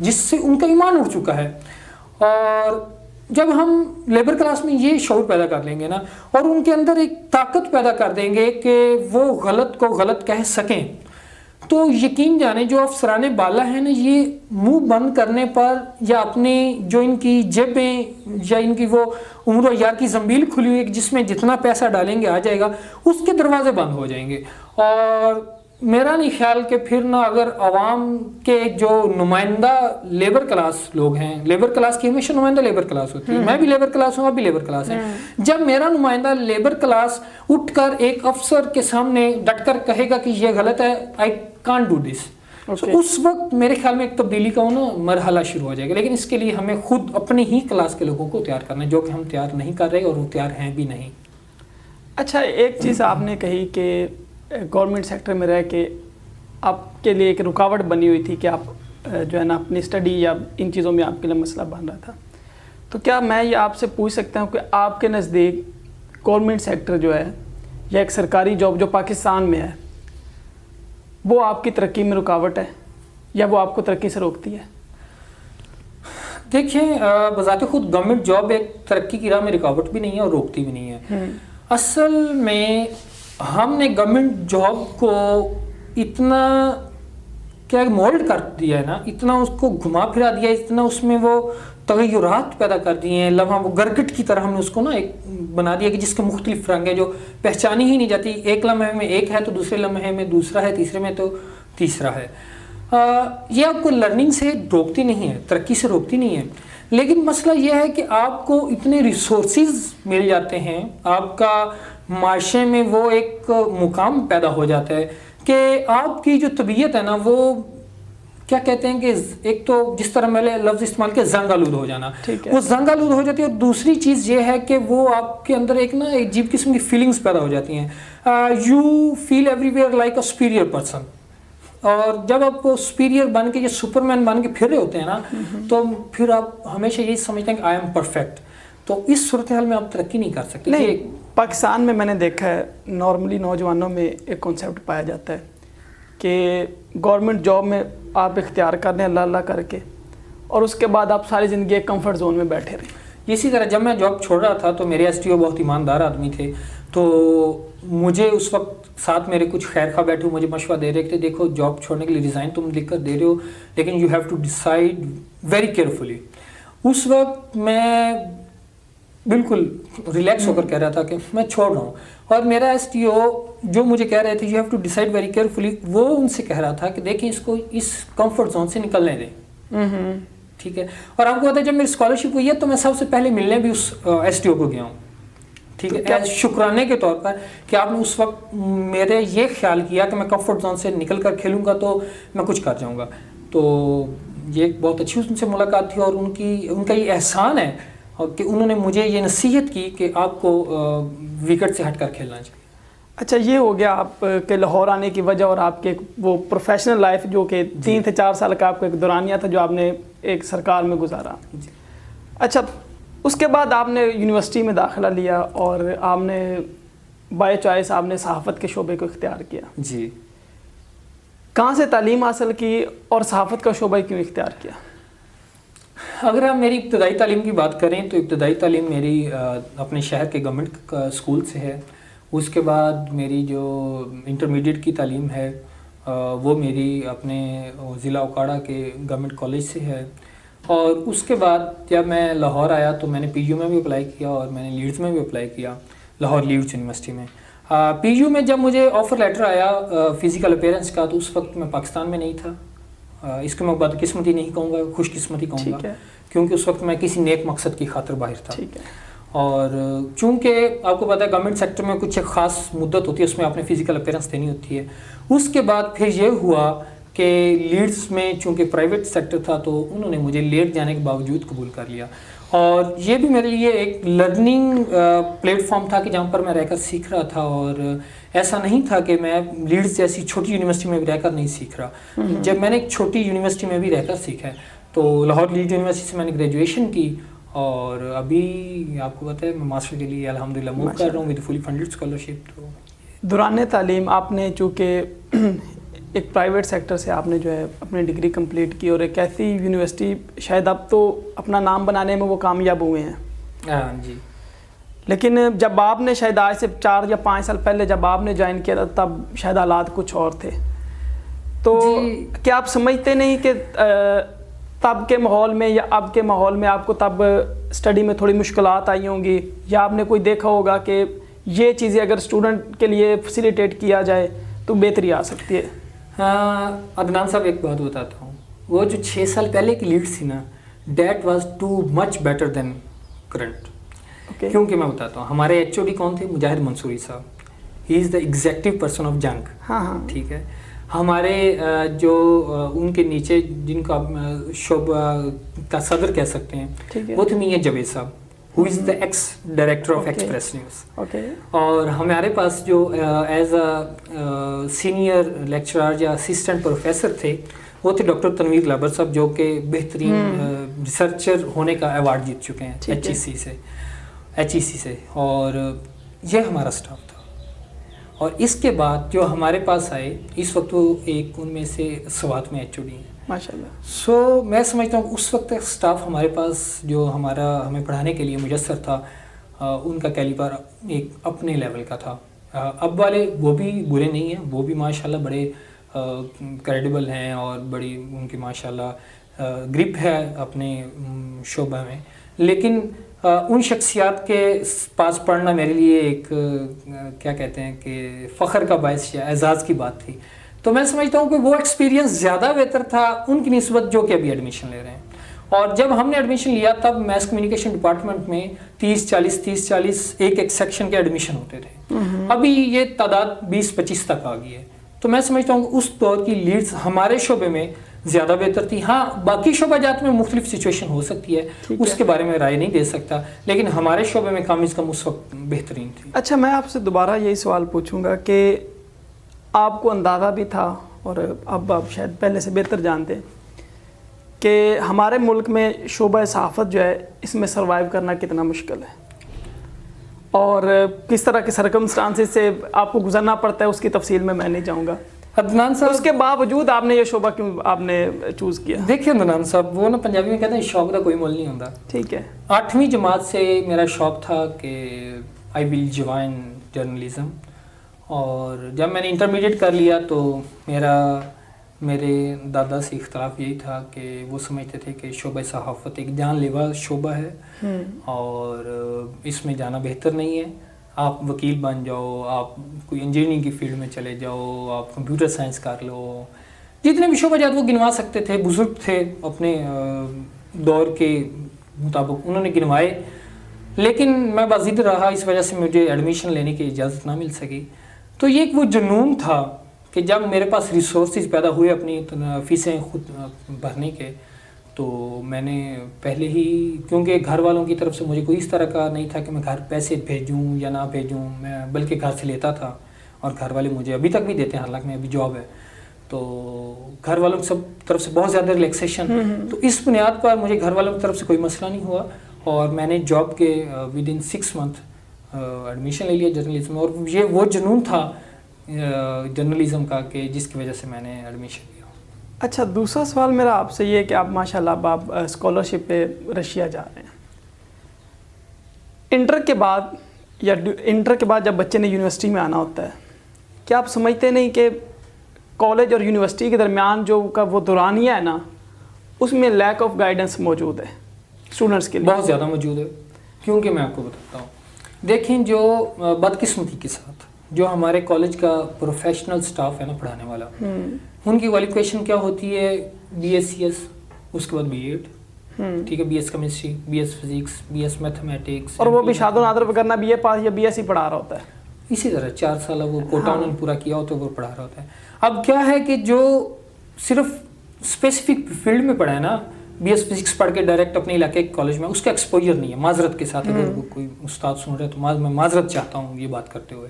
جس سے ان کا ایمان اٹھ چکا ہے. اور جب ہم لیبر کلاس میں یہ شعور پیدا کر لیں گے نا اور ان کے اندر ایک طاقت پیدا کر دیں گے کہ وہ غلط کو غلط کہہ سکیں, تو یقین جانیں جو افسران بالا ہیں نا, یہ منہ بند کرنے پر یا اپنی جو ان کی جیبیں یا ان کی وہ عمر و یار کی زنبیل کھلی ہوئی ہے جس میں جتنا پیسہ ڈالیں گے آ جائے گا, اس کے دروازے بند ہو جائیں گے. اور میرا نہیں خیال کہ پھر نہ اگر عوام کے جو نمائندہ لیبر کلاس لوگ ہیں, لیبر کلاس کی ہمیشہ نمائندہ لیبر کلاس ہوتی ہے, میں بھی لیبر کلاس ہوں, آپ بھی لیبر کلاس ہیں, جب میرا نمائندہ لیبر کلاس اٹھ کر ایک افسر کے سامنے ڈٹ کر کہے گا کہ یہ غلط ہے, آئی کانٹ ڈو دس, اس وقت میرے خیال میں ایک تبدیلی کا مرحلہ شروع ہو جائے گا. لیکن اس کے لیے ہمیں خود اپنی ہی کلاس کے لوگوں کو تیار کرنا ہے, جو کہ ہم تیار نہیں کر رہے اور وہ تیار ہیں بھی نہیں. اچھا, ایک چیز آپ نے کہی کہ گورنمنٹ سیکٹر میں رہ کے آپ کے لیے ایک رکاوٹ بنی ہوئی تھی کہ آپ جو ہے نا اپنی اسٹڈی یا ان چیزوں میں آپ کے لیے مسئلہ بن رہا تھا. تو کیا میں یہ آپ سے پوچھ سکتا ہوں کہ آپ کے نزدیک گورنمنٹ سیکٹر جو ہے یا ایک سرکاری جاب جو پاکستان میں ہے وہ آپ کی ترقی میں رکاوٹ ہے یا وہ آپ کو ترقی سے روکتی ہے؟ دیکھیں, بذات خود گورنمنٹ جاب ایک ترقی کی راہ میں رکاوٹ بھی نہیں ہے اور روکتی بھی نہیں ہے. اصل میں ہم نے گورنمنٹ جاب کو اتنا کیا مولڈ کر دیا ہے نا, اتنا اس کو گھما پھرا دیا ہے, اتنا اس میں وہ تغیرات پیدا کر دیے ہیں, لمحہ وہ گرگٹ کی طرح ہم نے اس کو نا ایک بنا دیا کہ جس کے مختلف رنگ ہیں جو پہچانی ہی نہیں جاتی. ایک لمحے میں ایک ہے تو دوسرے لمحے میں دوسرا ہے, تیسرے میں تو تیسرا ہے. یہ آپ کو لرننگ سے روکتی نہیں ہے, ترقی سے روکتی نہیں ہے, لیکن مسئلہ یہ ہے کہ آپ کو اتنے ریسورسز مل جاتے ہیں, آپ کا معاشرے میں وہ ایک مقام پیدا ہو جاتا ہے کہ آپ کی جو طبیعت ہے نا وہ کیا کہتے ہیں کہ ایک تو جس طرح میں نے لفظ استعمال کیا زنگ آلود ہو جانا, وہ زنگ آلود ہو جاتی ہے. اور دوسری چیز یہ ہے کہ وہ آپ کے اندر ایک نا عجیب قسم کی فیلنگز پیدا ہو جاتی ہیں. You feel everywhere like a superior person, اور جب آپ سپیریئر بن کے یا سپر مین بن کے پھر رہے ہوتے ہیں نا تو پھر آپ ہمیشہ یہی سمجھتے ہیں کہ آئی ایم پرفیکٹ. تو اس صورتحال میں آپ ترقی نہیں کر سکتے. نہیں, پاکستان میں نے دیکھا ہے نارملی نوجوانوں میں ایک کنسیپٹ پایا جاتا ہے کہ گورنمنٹ جاب میں آپ اختیار کر لیں اللہ اللہ کر کے اور اس کے بعد آپ ساری زندگی ایک کمفرٹ زون میں بیٹھے رہیں. اسی طرح جب میں جاب چھوڑ رہا تھا تو میرے ایس ٹی او بہت ایماندار آدمی تھے, تو مجھے اس وقت ساتھ میرے کچھ خیر خواہ بیٹھے مجھے مشورہ دے رہے تھے, دیکھو جاب چھوڑنے کے لیے ریزائن تم لکھ کر دے رہے ہو لیکن you have to decide very carefully. اس وقت میں بالکل ریلیکس ہو کر کہہ رہا تھا کہ میں چھوڑ رہا ہوں, اور میرا ایس ٹی او جو مجھے کہہ رہے تھے you have to decide very carefully, وہ ان سے کہہ رہا تھا کہ دیکھیں اس کو اس کمفرٹ زون سے نکلنے دیں. ٹھیک ہے, اور آپ کو پتا ہے جب میری اسکالرشپ ہوئی ہے تو میں سب سے پہلے ملنے بھی اس ایس ٹی او کو گیا ہوں. ٹھیک ہے, شکرانے کے طور پر کہ آپ نے اس وقت میرے یہ خیال کیا کہ میں کمفرٹ زون سے نکل کر کھیلوں گا تو میں کچھ کر جاؤں گا. تو یہ ایک بہت اچھی ان سے ملاقات تھی, اور ان کا یہ احسان ہے کہ انہوں نے مجھے یہ نصیحت کی کہ آپ کو وکٹ سے ہٹ کر کھیلنا چاہیے. اچھا, یہ ہو گیا آپ کے لاہور آنے کی وجہ اور آپ کے وہ پروفیشنل لائف جو کہ 3 سے 4 سال کا آپ کا ایک دورانیہ تھا جو آپ نے ایک سرکار میں گزارا. اچھا, اس کے بعد آپ نے یونیورسٹی میں داخلہ لیا اور آپ نے بائی چوائس آپ نے صحافت کے شعبے کو اختیار کیا. جی, کہاں سے تعلیم حاصل کی اور صحافت کا شعبہ کیوں اختیار کیا؟ اگر آپ میری ابتدائی تعلیم کی بات کریں تو ابتدائی تعلیم میری اپنے شہر کے گورنمنٹ اسکول سے ہے. اس کے بعد میری جو انٹرمیڈیٹ کی تعلیم ہے وہ میری اپنے ضلع اوکاڑا کے گورنمنٹ کالج سے ہے. اور اس کے بعد جب میں لاہور آیا تو میں نے پی یو میں بھی اپلائی کیا اور میں نے لیڈز میں بھی اپلائی کیا, لاہور لیڈز یونیورسٹی میں. پی یو میں جب مجھے آفر لیٹر آیا فزیکل اپیرنس کا تو اس وقت میں پاکستان میں نہیں تھا. اس کو میں بدقسمتی نہیں کہوں گا, خوش قسمتی کہوں گا, کیونکہ اس وقت میں کسی نیک مقصد کی خاطر باہر تھا. اور چونکہ آپ کو پتہ ہے گورنمنٹ سیکٹر میں کچھ ایک خاص مدت ہوتی ہے, اس میں آپ نے فزیکل اپیرنس دینی ہوتی ہے. اس کے بعد پھر یہ ہوا کہ لیڈز میں چونکہ پرائیویٹ سیکٹر تھا تو انہوں نے مجھے لیٹ جانے کے باوجود قبول کر لیا. اور یہ بھی میرے لیے ایک لرننگ پلیٹ فارم تھا کہ جہاں پر میں رہ کر سیکھ رہا تھا, اور ایسا نہیں تھا کہ میں لیڈز جیسی چھوٹی یونیورسٹی میں بھی رہ کر نہیں سیکھ رہا. جب میں نے ایک چھوٹی یونیورسٹی میں بھی رہ کر سیکھا ہے تو لاہور لیڈ یونیورسٹی سے میں نے گریجویشن کی, اور ابھی آپ کو پتہ ہے میں ماسٹر کے لیے الحمدللہ موو کر رہا ہوں ود فلی فنڈڈ اسکالرشپ. تو دوران تعلیم آپ نے چونکہ ایک پرائیویٹ سیکٹر سے آپ نے جو ہے اپنی ڈگری کمپلیٹ کی اور ایک ایسی یونیورسٹی شاید اب تو اپنا نام بنانے میں وہ کامیاب ہوئے ہیں. ہاں جی. لیکن جب آپ نے شاید آج سے 4 یا 5 سال پہلے جب آپ نے جوائن کیا تھا تب شاید حالات کچھ اور تھے. تو کیا آپ سمجھتے نہیں کہ تب کے ماحول میں یا اب کے ماحول میں آپ کو تب اسٹڈی میں تھوڑی مشکلات آئی ہوں گی, یا آپ نے کوئی دیکھا ہوگا کہ یہ چیزیں اگر اسٹوڈنٹ کے لیے فیسیلیٹیٹ کیا جائے تو بہتری آ سکتی ہے؟ عدنان صاحب ایک بات بتاتا ہوں, وہ جو 6 سال پہلے کی لیڈ تھی نا, that was too much better than current. کیونکہ میں بتاتا ہوں, ہمارے ایچ او ڈی کون تھے؟ مجاہد منصوری صاحب. ہی از دا ایگزیکٹو پرسن آف جنگ. ہاں ٹھیک ہے. ہمارے جو ان کے نیچے جن کا شعبہ کا صدر کہہ سکتے ہیں وہ تھے میاں جاوید صاحب, who is the ex director of Express News. اور ہمارے پاس جو ایز اے سینئر لیکچرر یا اسسٹنٹ پروفیسر تھے وہ تھے ڈاکٹر تنویر لابر صاحب, جو کہ بہترین ریسرچر ہونے کا ایوارڈ جیت چکے ہیں ایچ ای سی سے. اور یہ ہمارا اسٹاف تھا. اور اس کے بعد جو ہمارے پاس آئے اس وقت وہ ایک ان میں سے سوات میں ایچ او ڈی ہیں ماشاء اللہ. سو میں سمجھتا ہوں اس وقت اسٹاف ہمارے پاس جو ہمیں پڑھانے کے لیے میسر تھا, ان کا کیلیبر ایک اپنے لیول کا تھا. اب والے وہ بھی برے نہیں ہیں, وہ بھی ماشاءاللہ بڑے کریڈیبل ہیں اور بڑی ان کی ماشاءاللہ گرپ ہے اپنے شعبہ میں. لیکن ان شخصیات کے پاس پڑھنا میرے لیے ایک کیا کہتے ہیں کہ فخر کا باعث یا اعزاز کی بات تھی. تو میں سمجھتا ہوں کہ وہ ایکسپیرینس زیادہ بہتر تھا ان کی نسبت جو کہ ابھی ایڈمیشن لے رہے ہیں. اور جب ہم نے ایڈمیشن لیا تب میس کمیونیکیشن ڈپارٹمنٹ میں 30-40 ایک سیکشن کے ایڈمیشن ہوتے تھے. ابھی یہ تعداد 20-25 تک آ گئی ہے. تو میں سمجھتا ہوں کہ اس دور کی لیڈز ہمارے شعبے میں زیادہ بہتر تھی. ہاں باقی شعبہ جات میں مختلف سچویشن ہو سکتی ہے, اس کے بارے میں رائے نہیں دے سکتا, لیکن ہمارے شعبے میں کم از کم اس وقت بہترین تھی. اچھا, میں آپ سے دوبارہ یہی سوال پوچھوں گا کہ آپ کو اندازہ بھی تھا اور اب آپ شاید پہلے سے بہتر جانتے ہیں کہ ہمارے ملک میں شعبہ صحافت جو ہے اس میں سروائیو کرنا کتنا مشکل ہے اور کس طرح کے سرکمسٹانسز سے آپ کو گزرنا پڑتا ہے, اس کی تفصیل میں نہیں جاؤں گا. عدنان صاحب, اس کے باوجود آپ نے یہ شعبہ کیوں آپ نے چوز کیا؟ دیکھیے عدنان صاحب, وہ نا پنجابی میں کہتے ہیں شوق کا کوئی مول نہیں ہوتا. ٹھیک ہے. 8ویں جماعت سے میرا شوق تھا کہ آئی ول جوائن جرنلزم. اور جب میں نے انٹرمیڈیٹ کر لیا تو میرے دادا سے اختلاف یہی تھا کہ وہ سمجھتے تھے کہ شعبہ صحافت ایک جان لیوا شعبہ ہے اور اس میں جانا بہتر نہیں ہے. آپ وکیل بن جاؤ, آپ کوئی انجینئرنگ کی فیلڈ میں چلے جاؤ, آپ کمپیوٹر سائنس کر لو. جتنے بھی شعبہ جات وہ گنوا سکتے تھے, بزرگ تھے اپنے دور کے مطابق انہوں نے گنوائے. لیکن میں باضد رہا, اس وجہ سے مجھے ایڈمیشن لینے کی اجازت نہ مل سکی. تو یہ ایک وہ جنون تھا کہ جب میرے پاس ریسورسز پیدا ہوئے اپنی فیسیں خود بھرنے کے, تو میں نے پہلے ہی, کیونکہ گھر والوں کی طرف سے مجھے کوئی اس طرح کا نہیں تھا کہ میں گھر پیسے بھیجوں یا نہ بھیجوں, میں بلکہ گھر سے لیتا تھا اور گھر والے مجھے ابھی تک بھی دیتے ہیں, حالانکہ میں ابھی جاب ہے. تو گھر والوں کی سب طرف سے بہت زیادہ ریلیکسیشن, تو اس بنیاد پر مجھے گھر والوں کی طرف سے کوئی مسئلہ نہیں ہوا اور میں نے جاب کے ودن 6 month ایڈمیشن لے لیا جرنلزم میں. اور یہ وہ جنون تھا جرنلزم کا کہ جس کی وجہ سے میں نے ایڈمیشن لیا. اچھا, دوسرا سوال میرا آپ سے یہ ہے کہ آپ ماشاءاللہ اب آپ اسکالرشپ پہ رشیا جا رہے ہیں. انٹر کے بعد جب بچے نے یونیورسٹی میں آنا ہوتا ہے, کیا آپ سمجھتے نہیں کہ کالج اور یونیورسٹی کے درمیان جو کا وہ دورانیہ ہے نا, اس میں لیک آف گائیڈنس موجود ہے اسٹوڈنٹس کے لیے؟ بہت زیادہ موجود ہے. کیونکہ میں آپ کو بتاتا ہوں, دیکھیں جو بدقسمتی کے ساتھ جو ہمارے کالج کا پروفیشنل سٹاف ہے نا پڑھانے والا, ان کی کوالیفیکیشن کیا ہوتی ہے؟ بی ایس سی ایس, اس کے بعد بی ایڈ, ٹھیک ہے, B S chemistry, B S physics, B S mathematics, اور وہ بھی شاد و نادر کرنا بی اے پاس یا بی ایس سی پڑھا رہا ہوتا ہے. اسی طرح 4 سال وہ کوٹا انہوں نے پورا کیا ہوتا ہے, وہ پڑھا رہا ہوتا ہے. اب کیا ہے کہ جو صرف اسپیسیفک فیلڈ میں پڑھا ہے نا, بی ایس فزکس پڑھ کے ڈائریکٹ اپنے علاقے کے کالج میں, اس کا ایکسپوجر نہیں ہے. معذرت کے ساتھ اگر کوئی استاد سن رہے تو میں معذرت چاہتا ہوں یہ بات کرتے ہوئے.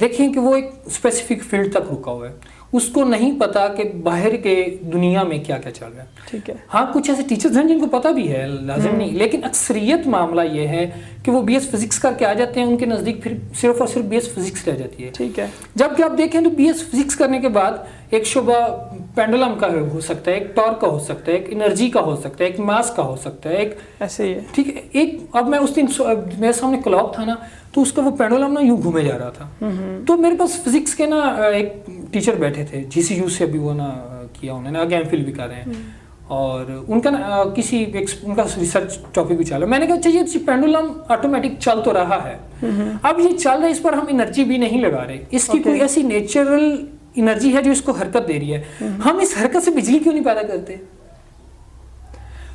دیکھیں کہ وہ ایک اسپیسیفک فیلڈ تک رکا ہوا ہے, اس کو نہیں پتا کہ باہر کے دنیا میں کیا کیا چل رہا ہے. ٹھیک ہے. ہاں کچھ ایسے ٹیچرز ہیں جن کو پتہ بھی ہے, لازم نہیں, لیکن اکثریت معاملہ یہ ہے کہ وہ بی ایس فزکس کر کے آ جاتے ہیں, ان کے نزدیک پھر صرف اور صرف بی ایس فزکس رہ جاتی ہے. ٹھیک ہے. جب کہ آپ دیکھیں تو بی ایس فزکس کرنے کے بعد ایک شعبہ پینڈولم کا ہو سکتا ہے, ایک ٹارک کا ہو سکتا ہے, ایک انرجی کا ہو سکتا ہے, ایک ماس کا ہو سکتا ہے, ایک ایسے ہی ہے. ٹھیک ہے. ایک اب میں اس دن میرے سامنے کلاک تھا نا, تو اس کا وہ پینڈولم نا یوں گھومے جا رہا تھا. تو میرے پاس فزکس کے نا ایک ٹیچر بیٹھے تھے, جی سی یو سے بھی وہ نا کیا انہوں نے, آگے ایم فل بھی کر رہے ہیں, اور ان کا نا کسی ان کا ریسرچ ٹاپک بھی چلا. میں نے کہا اچھا یہ پینڈولم آٹومیٹک چل تو رہا ہے, اب یہ چل رہا ہے, اس پر ہم انرجی بھی نہیں لگا رہے, اس کی کوئی ایسی نیچرل انرجی ہے جو اس کو حرکت دے رہی ہے, ہم اس حرکت سے بجلی کیوں نہیں پیدا کرتے؟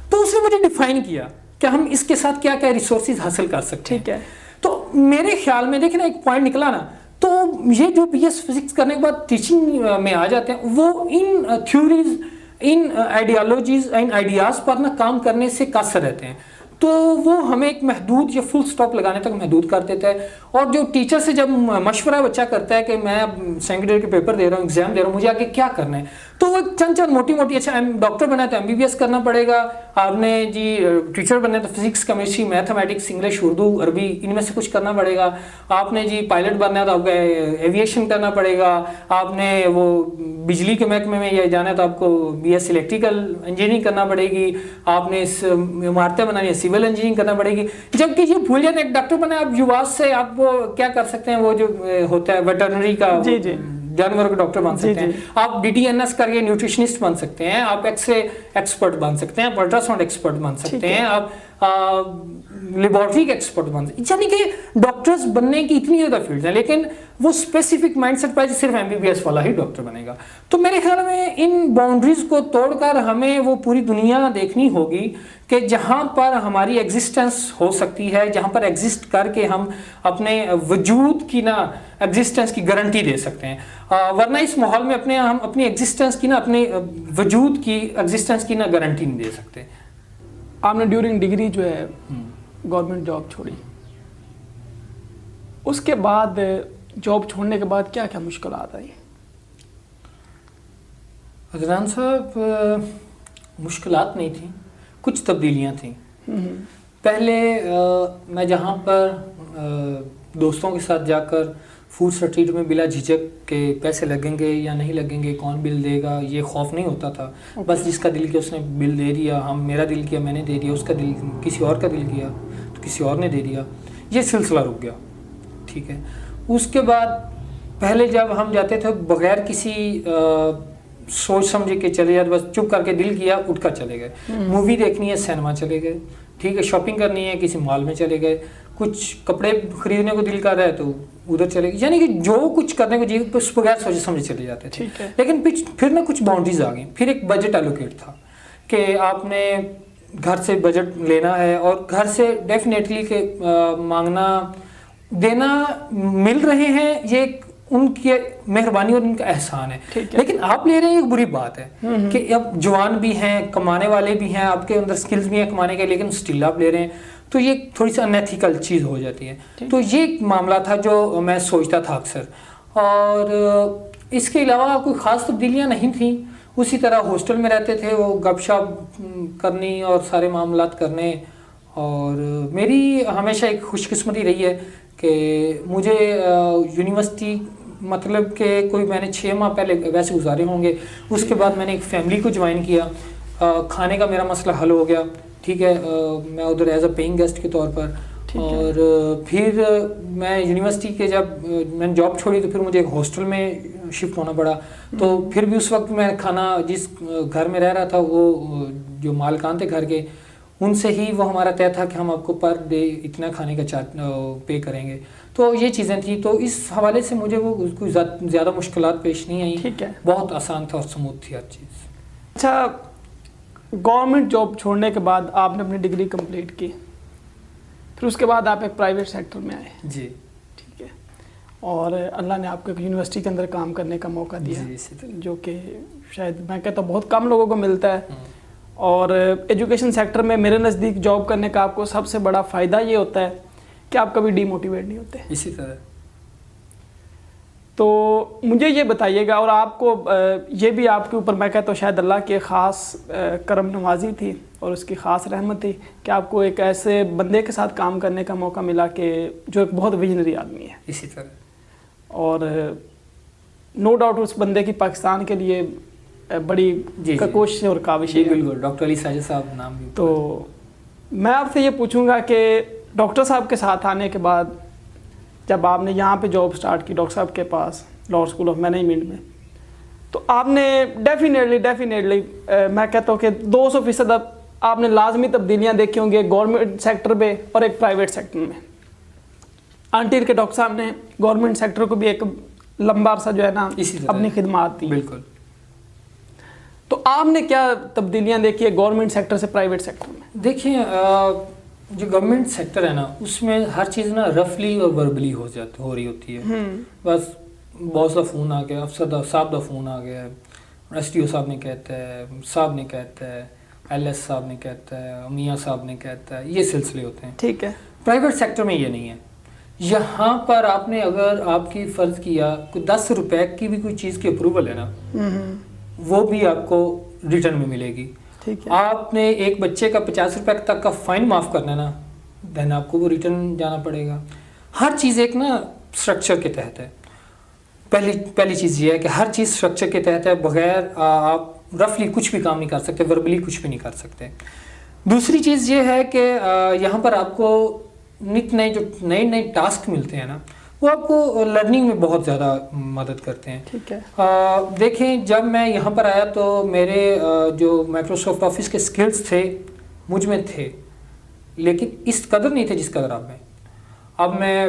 تو اس نے مجھے ڈیفائن کیا کہ ہم اس کے ساتھ کیا کیا ریسورسز حاصل کر سکتے ہیں. ٹھیک ہے. تو میرے خیال میں دیکھیں نا ایک پوائنٹ نکلا نا, تو یہ جو بی ایس فزکس کرنے کے بعد ٹیچنگ میں آ جاتے ہیں, وہ ان تھیوریز, ان آئیڈیالوجیز, ان آئیڈیاز پر نا کام کرنے سے قاصر رہتے ہیں. تو وہ ہمیں ایک محدود یا فل سٹاپ لگانے تک محدود کر دیتا ہے. اور جو ٹیچر سے جب مشورہ بچہ کرتا ہے کہ میں اب سیکنڈ ایئر کے پیپر دے رہا ہوں, ایگزام دے رہا ہوں, مجھے آگے کیا کرنا ہے, تو وہ چند موٹی اچھا ڈاکٹر بنا ہے تو ایم بی بی ایس کرنا پڑے گا, آپ نے جی ٹیچر بننا ہے تو physics, chemistry, mathematics, English, Urdu, عربی, ان میں سے کچھ کرنا پڑے گا. آپ نے جی پائلٹ بننا ہے تو آپ کو ایویشن کرنا پڑے گا. آپ نے وہ بجلی کے محکمے میں جانا ہے تو آپ کو بی ایس الیکٹریکل انجینئرنگ کرنا پڑے گی. آپ نے اس عمارتیں بنانی ہے, سول انجینئرنگ کرنا پڑے گی. جبکہ یہ بھول جاتے ہیں ایک ڈاکٹر بنا ہے, آپ یواس سے آپ وہ کیا کر سکتے ہیں, وہ جو ہوتا ہے ویٹرنری کا, جانوروں کے ڈاکٹر بن سکتے ہیں. آپ ڈی ٹی این ایس کر کے نیوٹریشنسٹ بن سکتے ہیں, آپ ایکس رے ایکسپرٹ بن سکتے ہیں, آپ الٹرا ساؤنڈ ایکسپرٹ بن سکتے ہیں, آپ لیبارٹری کے ایکسپرٹ بن سکتے ہیں. یعنی کہ ڈاکٹرز بننے کی اتنی زیادہ فیلڈز ہیں, لیکن وہ اسپیسیفک مائنڈ سیٹ پہ صرف ایم بی بی ایس والا ہی ڈاکٹر بنے گا. تو میرے خیال میں ان باؤنڈریز کو توڑ کر ہمیں وہ پوری دنیا دیکھنی ہوگی کہ جہاں پر ہماری ایگزسٹنس ہو سکتی ہے, جہاں پر ایگزسٹ کر کے ہم اپنے وجود کی نا ایگزسٹنس کی گارنٹی دے سکتے ہیں. ورنہ اس ماحول میں ہم اپنی ایگزسٹنس کی نا, اپنے وجود کی ایگزسٹنس کی نا گارنٹی نہیں دے سکتے. آپ نے ڈیورنگ ڈگری جو ہے گورنمنٹ جاب چھوڑی, اس کے بعد جاب چھوڑنے کے بعد کیا کیا مشکلات آئی؟ عدنان صاحب, مشکلات نہیں تھیں, کچھ تبدیلیاں تھیں. پہلے میں جہاں پر دوستوں کے ساتھ جا کر فوڈ سٹریٹ میں بلا جھجک کے پیسے لگیں گے یا نہیں لگیں گے, کون بل دے گا, یہ خوف نہیں ہوتا تھا. بس جس کا دل کیا اس نے بل دے دیا, میرا دل کیا میں نے دے دیا, اس کا دل کسی اور کا دل کیا تو کسی اور نے دے دیا. یہ سلسلہ رک گیا. ٹھیک ہے. اس کے بعد پہلے جب ہم جاتے تھے بغیر کسی سوچ سمجھے کے چلے جاتے, بس چپ کر کے دل کیا اٹھ کر چلے گئے. مووی دیکھنی ہے سینما چلے گئے, ٹھیک ہے, شاپنگ کرنی ہے کسی مال میں چلے گئے, کچھ کپڑے خریدنے کو دل کر رہا ہے تو ادھر چلے گئے. یعنی کہ جو کچھ کرنے کو جی اس بغیر سوچے سمجھے چلے جاتے تھے. لیکن پھر نہ کچھ باؤنڈریز آ گئیں. پھر ایک بجٹ الوکیٹ تھا کہ آپ نے گھر سے بجٹ لینا ہے, اور گھر سے ڈیفینیٹلی کہ مانگنا دینا مل رہے ہیں, یہ ان کی مہربانی اور ان کا احسان ہے. لیکن آپ لے رہے ہیں, ایک بری بات ہے کہ اب جوان بھی ہیں, کمانے والے بھی ہیں, آپ کے اندر سکلز بھی ہیں کمانے کے, لیکن سٹل آپ لے رہے ہیں, تو یہ تھوڑی سی انیتھیکل چیز ہو جاتی ہے. تو یہ ایک معاملہ تھا جو میں سوچتا تھا اکثر. اور اس کے علاوہ کوئی خاص تبدیلیاں نہیں تھیں. اسی طرح ہاسٹل میں رہتے تھے, وہ گپ شپ کرنی اور سارے معاملات کرنے. اور میری ہمیشہ ایک خوش قسمتی رہی ہے کہ مجھے یونیورسٹی مطلب کہ کوئی میں نے 6 ماہ پہلے ویسے گزارے ہوں گے, اس کے بعد میں نے ایک فیملی کو جوائن کیا. کھانے کا میرا مسئلہ حل ہو گیا. ٹھیک ہے, میں ادھر ایز اے پیئنگ گیسٹ کے طور پر. اور پھر میں یونیورسٹی کے جب میں نے جاب چھوڑی تو پھر مجھے ایک ہاسٹل میں شفٹ ہونا پڑا. تو پھر بھی اس وقت میں کھانا جس گھر میں رہ رہا تھا, وہ جو مالکان تھے گھر کے, ان سے ہی وہ ہمارا طے تھا کہ ہم آپ کو پر ڈے اتنا کھانے کا چارج پے کریں گے. تو یہ چیزیں تھیں. تو اس حوالے سے مجھے وہ کوئی زیادہ مشکلات پیش نہیں آئیں. ٹھیک ہے, بہت آسان تھا اور سموتھ تھی ہر چیز. اچھا, گورنمنٹ جاب چھوڑنے کے بعد آپ نے اپنی ڈگری کمپلیٹ کی, پھر اس کے بعد آپ ایک پرائیویٹ سیکٹر میں آئے. جی ٹھیک ہے, اور اللہ نے آپ کو ایک یونیورسٹی کے اندر کام کرنے کا موقع دیا, جو کہ شاید میں کہتا ہوں بہت کم لوگوں کو ملتا ہے. اور ایجوکیشن سیکٹر میں میرے نزدیک جاب کرنے کا آپ کو سب سے بڑا فائدہ یہ ہوتا ہے کہ آپ کبھی ڈی موٹیویٹ نہیں ہوتے. اسی طرح تو مجھے یہ بتائیے گا، اور آپ کو یہ بھی آپ کے اوپر میں کہتا ہوں شاید اللہ کی خاص کرم نوازی تھی اور اس کی خاص رحمت تھی کہ آپ کو ایک ایسے بندے کے ساتھ کام کرنے کا موقع ملا کہ جو ایک بہت ویژنری آدمی ہے. اسی طرح اور نو ڈاؤٹ اس بندے کی پاکستان کے لیے بڑی کوشش اور کاوش ہے. بالکل، ڈاکٹر علی ساجد صاحب نام بھی. تو میں آپ سے یہ پوچھوں گا کہ ڈاکٹر صاحب کے ساتھ آنے کے بعد جب آپ نے یہاں پہ جاب سٹارٹ کی ڈاکٹر صاحب کے پاس لاہور اسکول آف مینجمنٹ میں، تو آپ نے ڈیفینیٹلی میں کہتا ہوں کہ 200% آپ نے لازمی تبدیلیاں دیکھی ہوں گی گورنمنٹ سیکٹر پہ اور ایک پرائیویٹ سیکٹر میں. انٹیل کے ڈاکٹر صاحب نے گورنمنٹ سیکٹر کو بھی ایک لمبا عرصہ جو ہے نا اپنی خدمات دی. بالکل. تو آپ نے کیا تبدیلیاں دیکھی ہے گورنمنٹ سیکٹر سے پرائیویٹ سیکٹر میں؟ دیکھیں جو گورنمنٹ سیکٹر ہے نا اس میں ہر چیز نا رفلی اور وربلی ہو رہی ہوتی ہے. بس باس کا فون آ گیا، افسر صاحب کا فون آ گیا، ایس ٹی او صاحب نے کہتا ہے، صاحب نے کہتا ہے، ایل ایس صاحب نے کہتا ہے، میاں صاحب نے کہتا ہے، یہ سلسلے ہوتے ہیں. ٹھیک ہے. پرائیویٹ سیکٹر میں یہ نہیں ہے. یہاں پر آپ نے اگر آپ کی فرض کیا کوئی 10 روپے کی بھی کوئی چیز کی اپروول ہے نا وہ بھی آپ کو ریٹرن میں ملے گی. آپ نے ایک بچے کا 50 روپے تک کا فائن معاف کرنا ہے نا دین آپ کو وہ ریٹرن جانا پڑے گا. ہر چیز ایک نا اسٹرکچر کے تحت ہے. پہلی چیز یہ ہے کہ ہر چیز اسٹرکچر کے تحت ہے، بغیر آپ رفلی کچھ بھی کام نہیں کر سکتے، وربلی کچھ بھی نہیں کر سکتے. دوسری چیز یہ ہے کہ یہاں پر آپ کو نئے ٹاسک ملتے ہیں نا وہ آپ کو لرننگ میں بہت زیادہ مدد کرتے ہیں. ٹھیک ہے. دیکھیں جب میں یہاں پر آیا تو میرے جو مائکروسافٹ آفس کے سکلز تھے مجھ میں تھے، لیکن اس قدر نہیں تھے جس قدر اب میں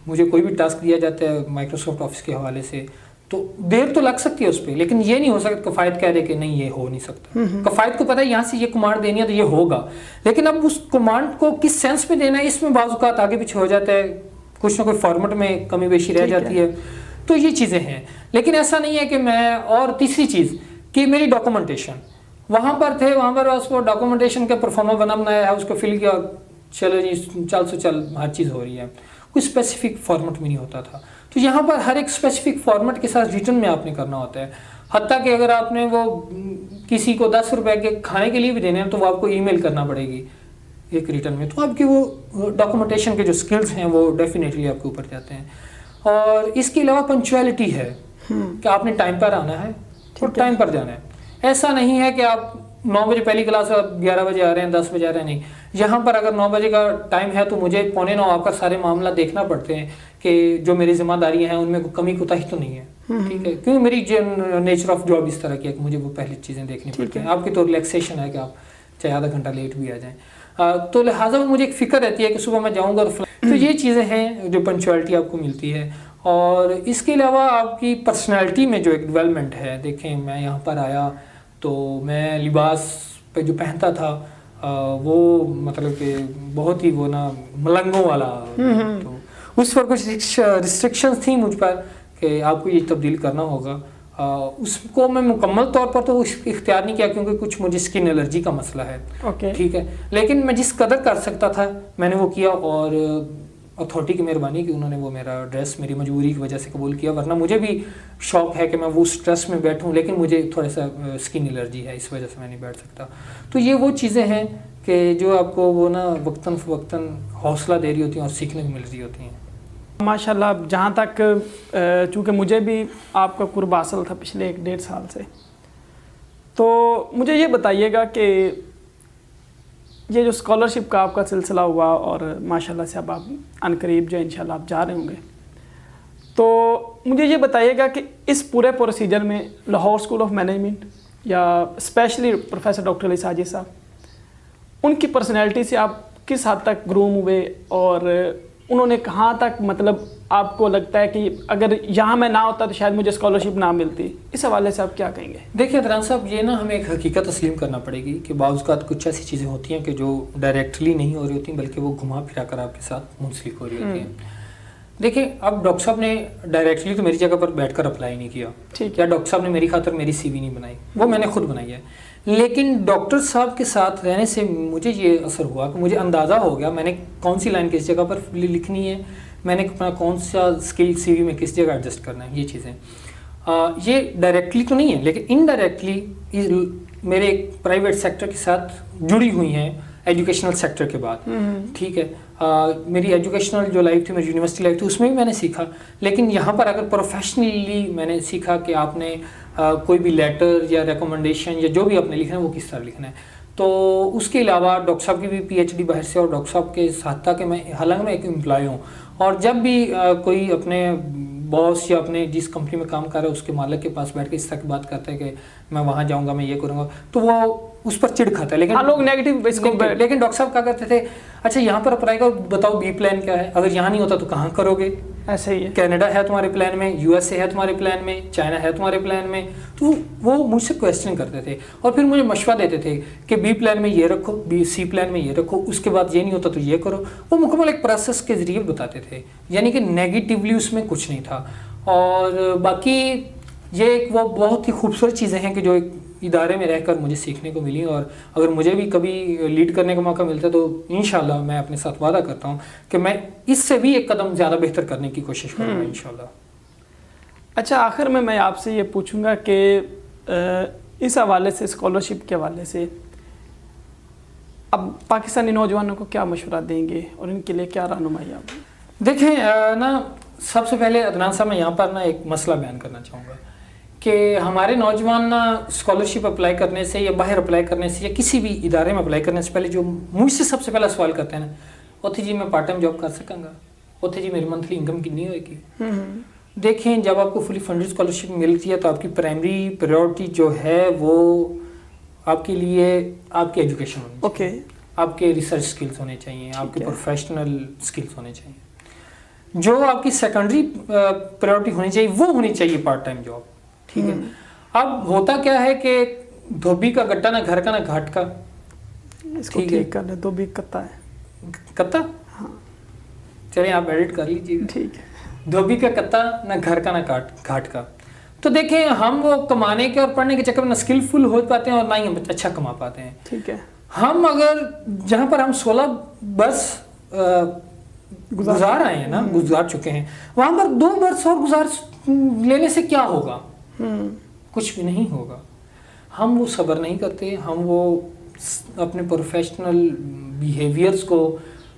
مجھے کوئی بھی ٹاسک دیا جاتا ہے مائکروسافٹ آفس کے حوالے سے تو دیر تو لگ سکتی ہے اس پہ، لیکن یہ نہیں ہو سکتا کفایت کہہ دے کہ نہیں یہ ہو نہیں سکتا. کفایت کو پتہ ہے یہاں سے یہ کمانڈ دینی ہے تو یہ ہوگا، لیکن اب اس کمانڈ کو کس سینس میں دینا ہے اس میں بعض اوقات آگے پیچھے ہو جاتا ہے، کچھ نہ کوئی فارمیٹ میں کمی بیشی رہ جاتی ہے. تو یہ چیزیں ہیں، لیکن ایسا نہیں ہے کہ میں. اور تیسری چیز کہ میری ڈاکومنٹیشن وہاں پر تھے، وہاں پر اس کو ڈاکومنٹیشن کا پرفارما بنایا ہے، اس کو فل کیا، چلو جی چل ہر چیز ہو رہی ہے، کوئی اسپیسیفک فارمیٹ میں نہیں ہوتا تھا. تو یہاں پر ہر ایک اسپیسیفک فارمیٹ کے ساتھ ریٹرن میں آپ نے کرنا ہوتا ہے. حتیٰ کہ اگر آپ نے وہ کسی کو 10 روپے کے کھانے کے لیے بھی دینے ہیں تو وہ آپ کو ای میل کرنا پڑے گی ایک ریٹرن میں. تو آپ کی وہ ڈاکومنٹیشن کے جو سکلز ہیں وہ ڈیفینیٹلی آپ کے اوپر جاتے ہیں. اور اس کے علاوہ پنکچویلٹی ہے کہ آپ نے ٹائم پر آنا ہے اور ٹائم پر جانا ہے. ایسا نہیں ہے کہ آپ 9 بجے پہلی کلاس 11 بجے آ رہے ہیں 10 بجے آ رہے ہیں، نہیں. یہاں پر اگر 9 بجے کا ٹائم ہے تو مجھے 8:45 آپ کا سارے معاملہ دیکھنا پڑتے ہیں کہ جو میری ذمہ داریاں ہیں ان میں کوئی کمی کوتاہی تو نہیں ہے. ٹھیک ہے، کیونکہ میری نیچر آف جاب اس طرح کی ہے کہ مجھے وہ پہلی چیزیں دیکھنی پڑتی ہیں. آپ کی تو ریلیکسیشن ہے کہ آپ چاہے آدھا گھنٹہ لیٹ بھی آ جائیں، تو لہٰذا مجھے ایک فکر رہتی ہے کہ صبح میں جاؤں گا تو یہ چیزیں ہیں جو پنکچویلٹی آپ کو ملتی ہے. اور اس کے علاوہ آپ کی پرسنالٹی میں جو ایک ڈیولپمنٹ ہے. دیکھیں میں یہاں پر آیا تو میں لباس پہ جو پہنتا تھا وہ مطلب کہ بہت ہی وہ نا ملنگوں والا، تو اس پر کچھ ریسٹرکشنز تھیں مجھ پر کہ آپ کو یہ تبدیل کرنا ہوگا. اس کو میں مکمل طور پر تو اختیار نہیں کیا کیونکہ کچھ مجھے اسکن الرجی کا مسئلہ ہے. ٹھیک ہے، لیکن میں جس قدر کر سکتا تھا میں نے وہ کیا، اور اتھارٹی کی مہربانی کہ انہوں نے وہ میرا ڈریس میری مجبوری کی وجہ سے قبول کیا، ورنہ مجھے بھی شوق ہے کہ میں وہ اسٹریس میں بیٹھوں، لیکن مجھے تھوڑا سا اسکن الرجی ہے اس وجہ سے میں نہیں بیٹھ سکتا. تو یہ وہ چیزیں ہیں کہ جو آپ کو وہ نا وقتاً فوقتاً حوصلہ دے رہی ہوتی ہیں اور سیکھنے کو مل رہی ہوتی ہیں. ماشاء اللہ. جہاں تک چونکہ مجھے بھی آپ کا قرب حاصل تھا پچھلے 1-1.5 سال سے، تو مجھے یہ بتائیے گا کہ یہ جو اسکالرشپ کا آپ کا سلسلہ ہوا اور ماشاء اللہ سے اب آپ عنقریب جو انشاءاللہ آپ جا رہے ہوں گے، تو مجھے یہ بتائیے گا کہ اس پورے پروسیجر میں لاہور اسکول آف مینجمنٹ یا اسپیشلی پروفیسر ڈاکٹر علی ساجد صاحب، ان کی پرسنالٹی سے آپ کس حد تک گروم ہوئے اور انہوں نے کہاں تک مطلب آپ کو لگتا ہے کہ اگر یہاں میں نہ ہوتا تو شاید مجھے اسکالرشپ نہ ملتی؟ اس حوالے سے آپ کیا کہیں گے؟ دیکھیں عدنان صاحب، یہ نا ہمیں ایک حقیقت تسلیم کرنا پڑے گی کہ بعض اوقات کچھ ایسی چیزیں ہوتی ہیں کہ جو ڈائریکٹلی نہیں ہو رہی ہوتی بلکہ وہ گھما پھرا کر آپ کے ساتھ منسلک ہو رہی ہوتی ہیں. دیکھیں اب ڈاکٹر صاحب نے ڈائریکٹلی تو میری جگہ پر بیٹھ کر اپلائی نہیں کیا، یا ڈاکٹر صاحب نے میری خاطر میری سی وی نہیں بنائی، وہ میں نے خود بنائی ہے. لیکن ڈاکٹر صاحب کے ساتھ رہنے سے مجھے یہ اثر ہوا کہ مجھے اندازہ ہو گیا میں نے کون سی لائن کس جگہ پر لکھنی ہے، میں نے اپنا کون سا اسکل سی وی میں کس جگہ ایڈجسٹ کرنا ہے، یہ چیزیں یہ ڈائریکٹلی تو نہیں ہے لیکن انڈائریکٹلی میرے ایک پرائیویٹ سیکٹر کے ساتھ جڑی ہوئی ہیں ایجوکیشنل سیکٹر کے بعد. ٹھیک ہے، میری ایجوکیشنل جو لائف تھی، میری یونیورسٹی لائف تھی، اس میں بھی میں نے سیکھا. لیکن یہاں پر اگر پروفیشنلی میں نے سیکھا کہ آپ نے کوئی بھی لیٹر یا ریکمنڈیشن یا جو بھی آپ نے لکھنا ہے وہ کس طرح لکھنا ہے. تو اس کے علاوہ ڈاکٹر صاحب کی بھی پی ایچ ڈی باہر سے، اور ڈاکٹر صاحب کے ساتھ تھا کہ میں حالانکہ میں ایک امپلائی ہوں، اور جب بھی کوئی اپنے باس یا اپنے جس کمپنی میں کام کر رہا ہے اس کے مالک کے پاس بیٹھ کے اس طرح کی بات کرتا ہے کہ میں وہاں جاؤں گا، میں یہ کروں گا، تو وہ اس پر چڑ کھاتا ہے. لیکن لوگ نیگیٹو لیکن ڈاکٹر صاحب کیا کرتے تھے، اچھا یہاں پر اپلائی کرو، بتاؤ بی پلان کیا ہے، اگر یہاں نہیں ہوتا تو کہاں کرو گے؟ ایسے ہی ہے، کینیڈا ہے تمہارے پلان میں، یو ایس اے ہے تمہارے پلان میں، چائنا ہے تمہارے پلان میں. تو وہ مجھ سے کویسچن کرتے تھے اور پھر مجھے مشورہ دیتے تھے کہ بی پلان میں یہ رکھو، سی پلان میں یہ رکھو، اس کے بعد یہ نہیں ہوتا تو یہ کرو. وہ مکمل ایک پروسیس کے ذریعے بتاتے تھے، یعنی کہ نیگیٹیولی اس میں کچھ نہیں تھا. اور باقی یہ ایک وہ بہت ہی خوبصورت چیزیں ہیں کہ جو ایک ادارے میں رہ کر مجھے سیکھنے کو ملی. اور اگر مجھے بھی کبھی لیڈ کرنے کا موقع ملتا ہے تو انشاءاللہ میں اپنے ساتھ وعدہ کرتا ہوں کہ میں اس سے بھی ایک قدم زیادہ بہتر کرنے کی کوشش کروں گا انشاءاللہ. اچھا آخر میں آپ سے یہ پوچھوں گا کہ اس حوالے سے، اسکالرشپ کے حوالے سے اب پاکستانی نوجوانوں کو کیا مشورہ دیں گے اور ان کے لیے کیا رہنمائی آپ؟ دیکھیں نا، سب سے پہلے عدنان صاحب میں یہاں پر نا ایک مسئلہ بیان کرنا چاہوں گا کہ ہمارے نوجوان نا اسکالرشپ اپلائی کرنے سے یا باہر اپلائی کرنے سے یا کسی بھی ادارے میں اپلائی کرنے سے پہلے جو مجھ سے سب سے پہلا سوال کرتے ہیں نا، اوتھی جی میں پارٹ ٹائم جاب کر سکوں گا، اوتھی جی میری منتھلی انکم کتنی ہوئے گی. دیکھیں جب آپ کو فلی فنڈڈ اسکالرشپ ملتی ہے تو آپ کی پرائمری پریورٹی جو ہے وہ آپ کے لیے آپ کی ایجوکیشن ہونی چاہیے، آپ کے ریسرچ سکلز ہونے چاہیے، آپ کے پروفیشنل سکلز ہونے چاہیے. جو آپ کی سیکنڈری پریورٹی ہونی چاہیے وہ ہونی چاہیے پارٹ ٹائم جاب. ٹھیک ہے، اب ہوتا کیا ہے کہ دھوبی کا گٹا نہ گھر کا نہ گھاٹ کا. اس کو ٹھیک کر لیں، دھوبی کتا ہے، کتا، چلیں آپ ایڈٹ کر لیجیے. ٹھیک ہے، دھوبی کا کتا نہ گھر کا نہ گھاٹ کا. تو دیکھیں ہم وہ کمانے کے اور پڑھنے کے چکر میں نہ اسکلفل ہو پاتے ہیں اور نہ ہی ہم اچھا کما پاتے ہیں. ٹھیک ہے، ہم اگر جہاں پر ہم 16 برس گزار آئے ہیں نا، گزار چکے ہیں، وہاں پر 2 برس اور گزار لینے سے کیا ہوگا؟ کچھ بھی نہیں ہوگا. ہم وہ صبر نہیں کرتے، ہم وہ اپنے پروفیشنل بیہیویئرس کو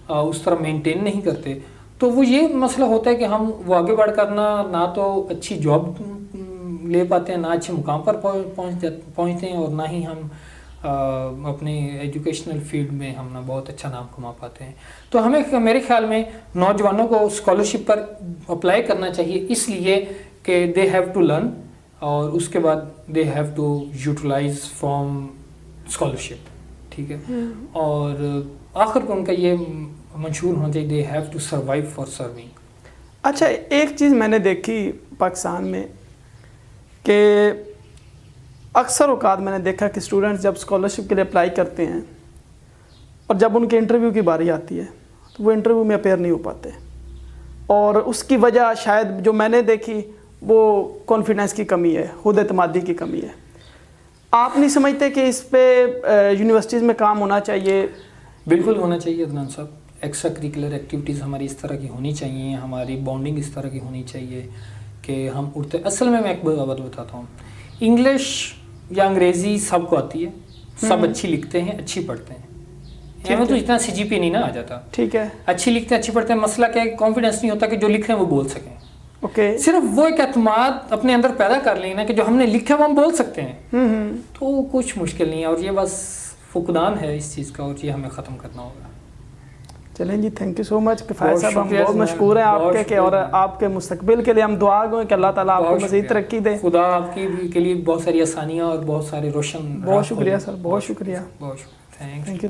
اس طرح مینٹین نہیں کرتے. تو وہ یہ مسئلہ ہوتا ہے کہ ہم وہ آگے بڑھ کرنا نہ تو اچھی جاب لے پاتے ہیں، نہ اچھے مقام پر پہنچتے ہیں، اور نہ ہی ہم اپنے ایجوکیشنل فیلڈ میں ہم نہ بہت اچھا نام کما پاتے ہیں. تو ہمیں میرے خیال میں نوجوانوں کو اسکالرشپ پر اپلائی کرنا چاہیے، اس لیے کہ دے ہیو ٹو لرن، اور اس کے بعد they have to utilize from scholarship. ٹھیک ہے، اور آخر کو ان کا یہ منشور ہونا چاہیے، they have to survive for serving. اچھا ایک چیز میں نے دیکھی پاکستان میں کہ اکثر اوقات میں نے دیکھا کہ اسٹوڈنٹس جب اسکالرشپ کے لیے اپلائی کرتے ہیں اور جب ان کے انٹرویو کی باری آتی ہے تو وہ انٹرویو میں اپیئر نہیں ہو پاتے، اور اس کی وجہ شاید جو میں نے دیکھی وہ کانفیڈنس کی کمی ہے، خود اعتمادی کی کمی ہے. آپ نہیں سمجھتے کہ اس پہ یونیورسٹیز میں کام ہونا چاہیے؟ بالکل ہونا چاہیے عدنان صاحب. ایکسٹرا کریکولر ایکٹیویٹیز ہماری اس طرح کی ہونی چاہیے، ہماری بانڈنگ اس طرح کی ہونی چاہیے کہ ہم اڑتے. اصل میں ایک بات بتاتا ہوں، انگلش یا انگریزی سب کو آتی ہے، سب اچھی لکھتے ہیں، اچھی پڑھتے ہیں. ہمیں تو اتنا سی جی پی نہیں نہ آ جاتا. ٹھیک ہے، اچھی لکھتے ہیں، اچھی پڑھتے ہیں. مسئلہ کیا ہے، کانفیڈنس نہیں ہوتا کہ جو لکھ رہے ہیں وہ بول سکیں. اوکے، صرف وہ ایک اعتماد اپنے اندر پیدا کر لینا کہ جو ہم نے لکھا وہ ہم بول سکتے ہیں، تو کچھ مشکل نہیں ہے. اور یہ بس فقدان ہے اس چیز کا، اور یہ ہمیں ختم کرنا ہوگا. چلیں جی، تھینک یو سو مچ کفایت صاحب، ہم بہت مشکور ہیں آپ کے، اور آپ کے مستقبل کے لیے ہم دعا گوئیں کہ اللہ تعالیٰ آپ کو مزید ترقی دے. خدا آپ کی کے لیے بہت ساری آسانیاں اور بہت سارے روشن. بہت شکریہ سر، بہت شکریہ، بہت شکریہ. Thank you.